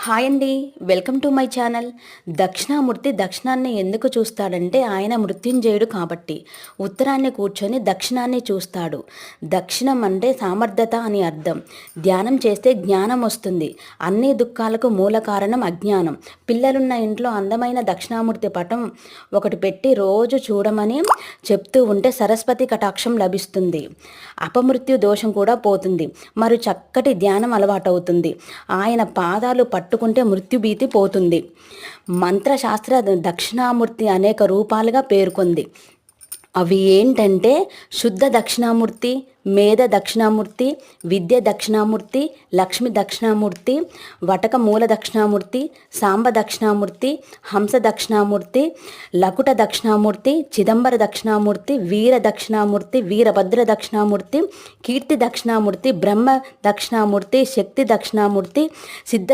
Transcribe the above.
Hi అండి, welcome to my channel. దక్షిణామూర్తి దక్షిణాన్ని ఎందుకు చూస్తాడంటే ఆయన మృత్యుంజయుడు కాబట్టి. ఉత్తరాన్ని కూర్చొని దక్షిణాన్ని చూస్తాడు. దక్షిణం అంటే సామర్థ్యత అని అర్థం. ధ్యానం చేస్తే జ్ఞానం వస్తుంది. అన్ని దుఃఖాలకు మూల కారణం అజ్ఞానం. పిల్లలున్న ఇంట్లో అందమైన దక్షిణామూర్తి పటం ఒకటి పెట్టి రోజు చూడమని చెప్తూ ఉంటే సరస్వతి కటాక్షం లభిస్తుంది. అపమృత్యు దోషం కూడా పోతుంది. మరి చక్కటి ధ్యానం అలవాటవుతుంది. ఆయన పాదాలు పట్టుకుంటే మృత్యుభీతి పోతుంది. మంత్రశాస్త్ర దక్షిణామూర్తి అనేక రూపాలుగా పేర్కొంది. అవి ఏంటంటే శుద్ధ దక్షిణామూర్తి, మేధ దక్షిణామూర్తి, విద్య దక్షిణామూర్తి, లక్ష్మి దక్షిణామూర్తి, వటక మూల దక్షిణామూర్తి, సాంబ దక్షిణామూర్తి, హంస దక్షిణామూర్తి, లకుట దక్షిణామూర్తి, చిదంబర దక్షిణామూర్తి, వీర దక్షిణామూర్తి, వీరభద్ర దక్షిణామూర్తి, కీర్తి దక్షిణామూర్తి, బ్రహ్మ దక్షిణామూర్తి, శక్తి దక్షిణామూర్తి, సిద్ధ